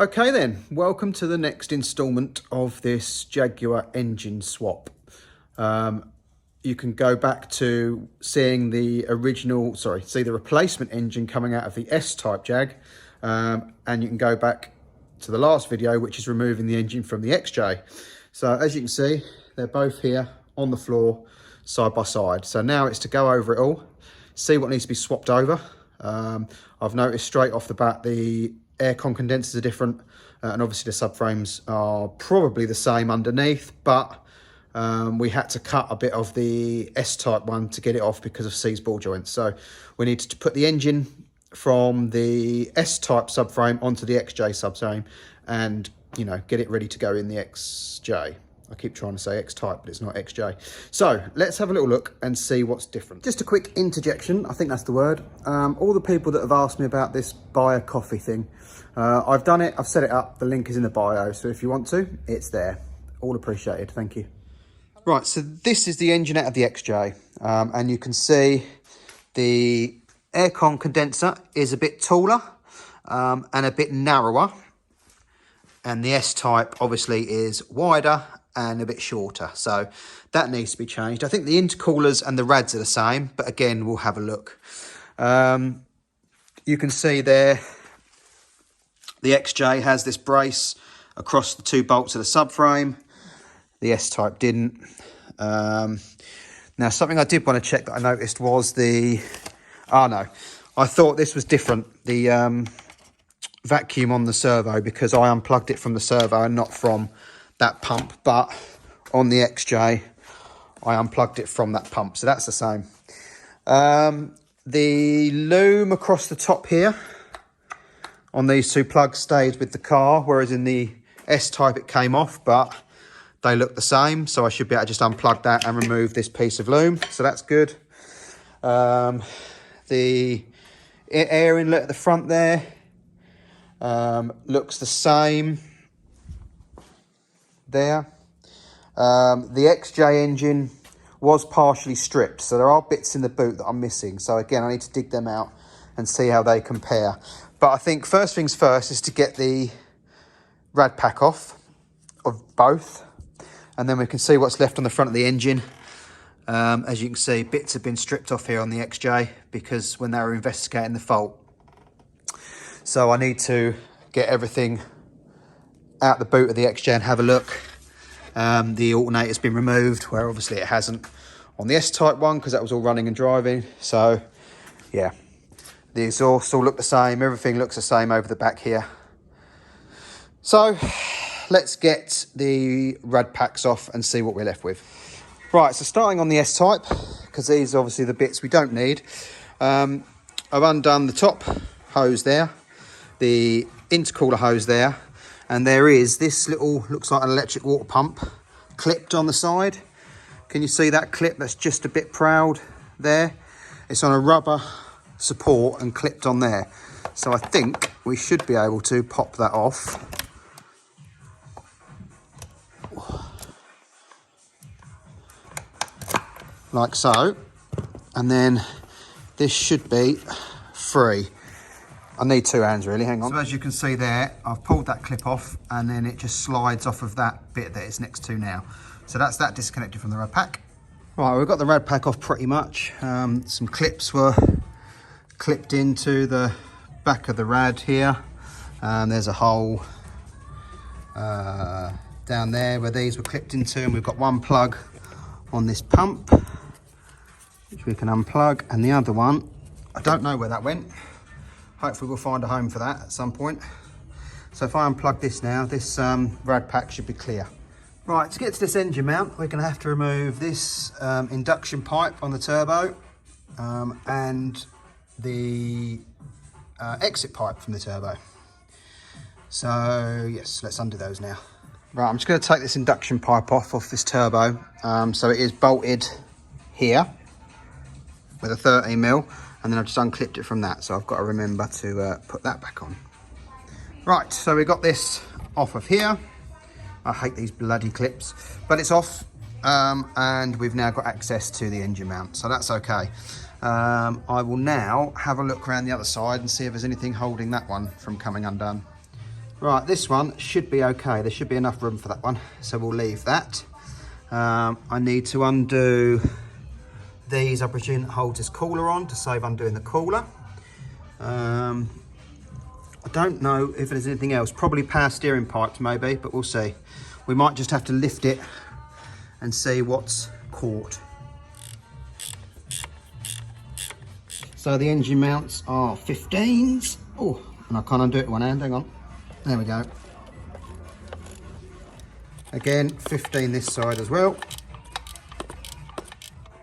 Okay then, welcome to the next instalment of this Jaguar engine swap. You can go back to seeing the see the replacement engine coming out of the S-Type Jag, and you can go back to the last video, which is removing the engine from the XJ. So as you can see, they're both here on the floor, side by side. So now it's to go over it all, see what needs to be swapped over. I've noticed straight off the bat the aircon condensers are different, and obviously the subframes are probably the same underneath, but we had to cut a bit of the S-Type one to get it off because of seized ball joints. So we needed to put the engine from the S-Type subframe onto the XJ subframe and, you know, get it ready to go in the XJ. I keep trying to say X-Type, but it's not XJ. So let's have a little look and see what's different. Just a quick interjection, I think that's the word. All the people that have asked me about this buy a coffee thing, I've done it, I've set it up, the link is in the bio, so if you want to, it's there. All appreciated, thank you. Right, so this is the engine out of the XJ, and you can see the aircon condenser is a bit taller and a bit narrower, and the S-Type obviously is wider and a bit shorter, so that needs to be changed. I think the intercoolers and the rads are the same, but again, we'll have a look. You can see there, the XJ has this brace across the two bolts of the subframe. The S-Type didn't. Now, something I did want to check that I noticed was the... Oh, no. I thought this was different, the vacuum on the servo, because I unplugged it from the servo and not from that pump. But on the XJ, I unplugged it from that pump. So that's the same. The loom across the top here on these two plugs stayed with the car, whereas in the S-Type it came off, but they look the same. So I should be able to just unplug that and remove this piece of loom. So that's good. The air inlet at the front there looks the same there. The XJ engine was partially stripped, so there are bits in the boot that I'm missing. So again, I need to dig them out and see how they compare. But I think first things first is to get the rad pack off of both, and then we can see what's left on the front of the engine. As you can see, bits have been stripped off here on the XJ because when they were investigating the fault. So I need to get everything out the boot of the XJ and have a look. The alternator's been removed, where obviously it hasn't on the S-Type one because that was all running and driving. So yeah, the exhaust all look the same, everything looks the same over the back here. So let's get the rad packs off and see what we're left with. Right, so starting on the S-Type, because these are obviously the bits we don't need. I've undone the top hose there, the intercooler hose there, and there is this little, looks like an electric water pump, clipped on the side. Can you see that clip? That's just a bit proud there. It's on a rubber support and clipped on there. So I think we should be able to pop that off. Like so, and then this should be free. I need two hands really, hang on. So as you can see there, I've pulled that clip off and then it just slides off of that bit that it's next to now. So that's that disconnected from the rad pack. Right, we've got the rad pack off pretty much. Some clips were clipped into the back of the rad here. There's a hole down there where these were clipped into, and we've got one plug on this pump, which we can unplug, and the other one, I don't know where that went. Hopefully we'll find a home for that at some point. So if I unplug this now, this rad pack should be clear. Right, to get to this engine mount, we're gonna have to remove this induction pipe on the turbo and the exit pipe from the turbo. So yes, let's undo those now. Right, I'm just going to take this induction pipe off this turbo. So it is bolted here with a 13mm, and then I've just unclipped it from that. So I've got to remember to put that back on. Right, so we got this off of here. I hate these bloody clips, but it's off, and we've now got access to the engine mount, so that's okay. I will now have a look around the other side and see if there's anything holding that one from coming undone. Right, this one should be okay. There should be enough room for that one, so we'll leave that. I need to undo these, I presume, that holds this cooler on to save undoing the cooler. I don't know if there's anything else, probably power steering pipes maybe, but we'll see. We might just have to lift it and see what's caught. So the engine mounts are 15s. Oh, and I can't undo it with one hand, hang on. There we go. Again, 15 this side as well.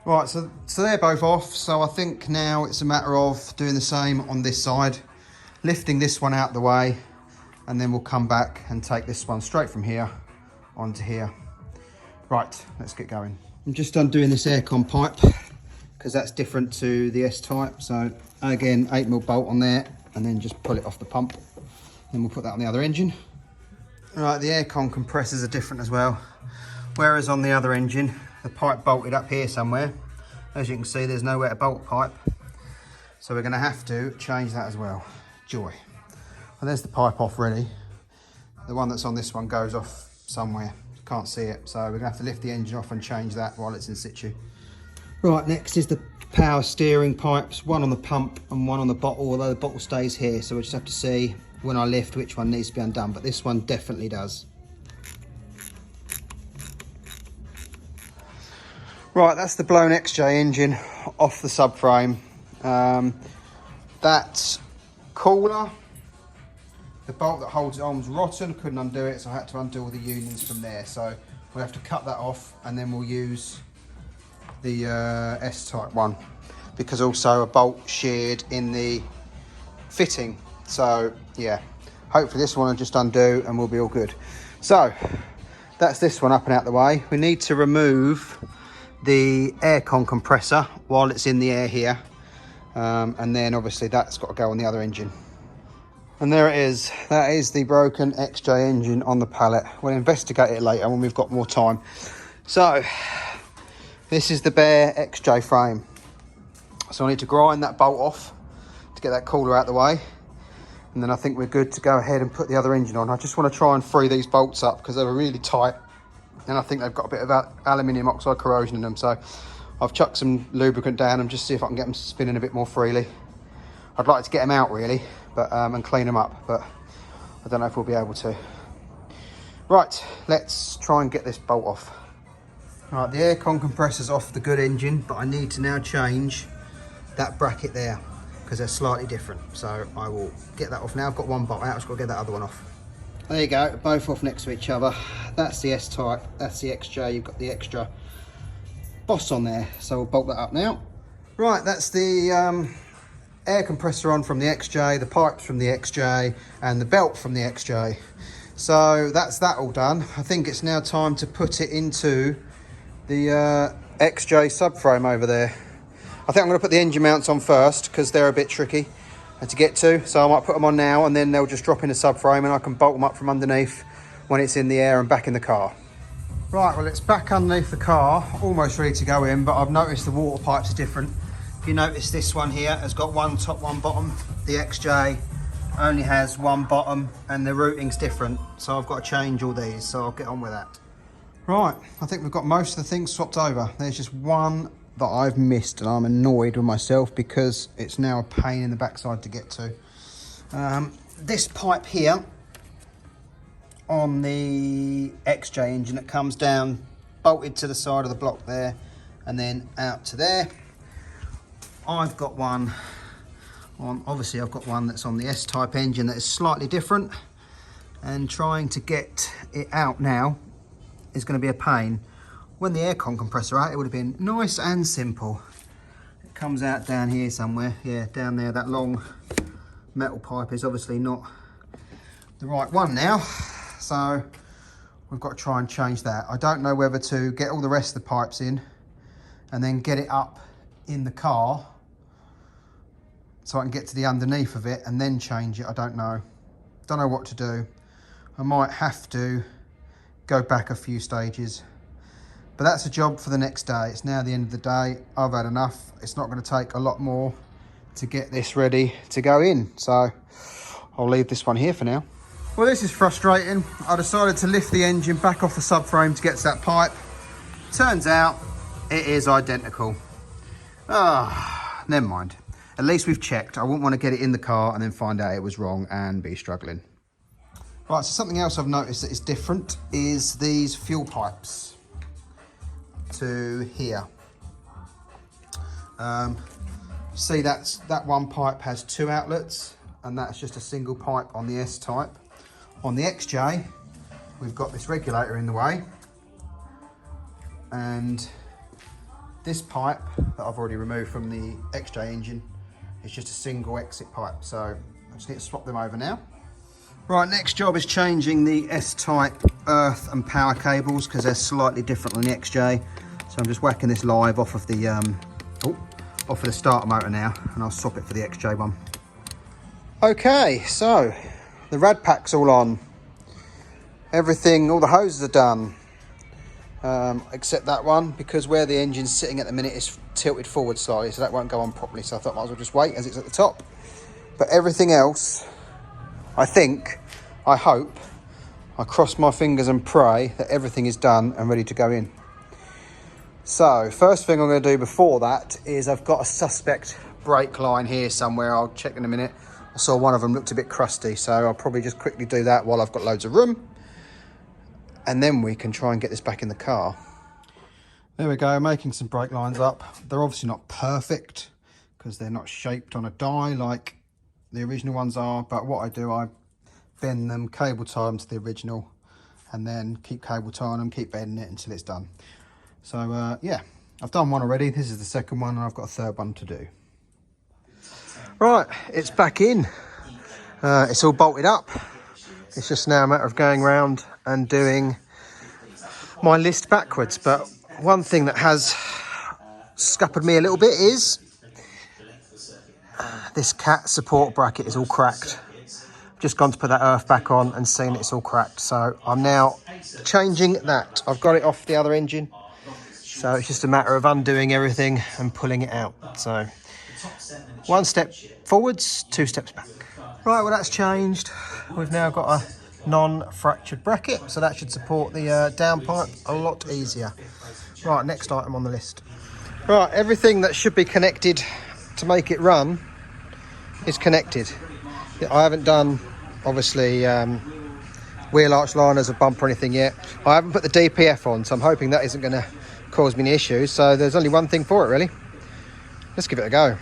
Right, so they're both off. So I think now it's a matter of doing the same on this side, lifting this one out the way, and then we'll come back and take this one straight from here onto here. Right, let's get going. I'm just undoing this aircon pipe because that's different to the S-type. So again, 8mm bolt on there, and then just pull it off the pump. Then we'll put that on the other engine. Right, the aircon compressors are different as well. Whereas on the other engine, the pipe bolted up here somewhere. As you can see, there's nowhere to bolt pipe. So we're gonna have to change that as well. Joy. Well, there's the pipe off ready. The one that's on this one goes off somewhere. Can't see it. So we're gonna have to lift the engine off and change that while it's in situ. Right, next is the power steering pipes, one on the pump and one on the bottle, although the bottle stays here. So we'll just have to see when I lift which one needs to be undone, but this one definitely does. Right, that's the blown XJ engine off the subframe. That cooler, the bolt that holds it on was rotten, couldn't undo it, so I had to undo all the unions from there. So we'll have to cut that off, and then we'll use the S-type one, because also a bolt sheared in the fitting. So yeah, hopefully this one will just undo and we'll be all good. So that's this one up and out the way. We need to remove the aircon compressor while it's in the air here, and then obviously that's got to go on the other engine. And there it is. That is the broken XJ engine on the pallet. We'll investigate it later when we've got more time. So this is the bare XJ frame. So I need to grind that bolt off to get that cooler out the way. And then I think we're good to go ahead and put the other engine on. I just want to try and free these bolts up because they were really tight. And I think they've got a bit of aluminium oxide corrosion in them. So I've chucked some lubricant down and just see if I can get them spinning a bit more freely. I'd like to get them out really, but and clean them up, but I don't know if we'll be able to. Right, let's try and get this bolt off. Right, the aircon compressor's off the good engine, but I need to now change that bracket there because they're slightly different. So I will get that off now. I've got one bolt out, I've just got to get that other one off. There you go, both off next to each other. That's the S-type, that's the XJ. You've got the extra boss on there. So we'll bolt that up now. Right, that's the air compressor on from the XJ, the pipes from the XJ, and the belt from the XJ. So that's that all done. I think it's now time to put it into the XJ subframe over there. I think I'm going to put the engine mounts on first because they're a bit tricky to get to. So I might put them on now and then they'll just drop in the subframe and I can bolt them up from underneath when it's in the air and back in the car. Right, well it's back underneath the car, almost ready to go in, but I've noticed the water pipes are different. If you notice, this one here has got one top, one bottom. The XJ only has one bottom and the routing's different. So I've got to change all these, so I'll get on with that. Right, I think we've got most of the things swapped over. There's just one that I've missed and I'm annoyed with myself because it's now a pain in the backside to get to. This pipe here on the XJ engine that comes down, bolted to the side of the block there and then out to there. I've got one on, obviously I've got one that's on the S-type engine that is slightly different, and trying to get it out now is going to be a pain. When the aircon compressor out, it would have been nice and simple. It comes out down here somewhere. Yeah, down there. That long metal pipe is obviously not the right one now. So we've got to try and change that. I don't know whether to get all the rest of the pipes in and then get it up in the car so I can get to the underneath of it and then change it. I don't know. Don't know what to do. I might have to go back a few stages. But that's a job for the next day. It's now the end of the day. I've had enough. It's not going to take a lot more to get this ready to go in. So I'll leave this one here for now. Well, this is frustrating. I decided to lift the engine back off the subframe to get to that pipe. Turns out it is identical. Ah, never mind. At least we've checked. I wouldn't want to get it in the car and then find out it was wrong and be struggling. Right, so something else I've noticed that is different is these fuel pipes to here. See, that one pipe has 2 outlets, and that's just a single pipe on the S-Type. On the XJ, we've got this regulator in the way, and this pipe that I've already removed from the XJ engine is just a single exit pipe, so I just need to swap them over now. Right, next job is changing the S-Type earth and power cables because they're slightly different than the XJ. So I'm just whacking this live off of the off of the starter motor now, and I'll swap it for the XJ one. Okay, so the rad pack's all on. Everything, all the hoses are done, except that one, because where the engine's sitting at the minute is tilted forward slightly, so that won't go on properly. So I thought I might as well just wait as it's at the top. But everything else, I hope, I cross my fingers and pray that everything is done and ready to go in. So first thing I'm going to do before that is I've got a suspect brake line here somewhere. I'll check in a minute. I saw one of them looked a bit crusty, so I'll probably just quickly do that while I've got loads of room. And then we can try and get this back in the car. There we go, making some brake lines up. They're obviously not perfect because they're not shaped on a die like the original ones are. But what I do, I bend them, cable tie them to the original, and then keep cable tying them, keep bending it until it's done. So yeah, I've done one already. This is the second one, and I've got a third one to do. Right, it's back in. It's all bolted up. It's just now a matter of going around and doing my list backwards. But one thing that has scuppered me a little bit is this cat support bracket is all cracked. Just gone to put that earth back on and seen it's all cracked. So I'm now changing that. I've got it off the other engine. So it's just a matter of undoing everything and pulling it out. So 1 step forwards, 2 steps back. Right, well that's changed. We've now got a non-fractured bracket, so that should support the downpipe a lot easier. Right, next item on the list. Right, everything that should be connected to make it run is connected. I haven't done, obviously, wheel arch liners or bump or anything yet. I haven't put the DPF on, so I'm hoping that isn't going to cause me any issues. So there's only one thing for it, really. Let's give it a go.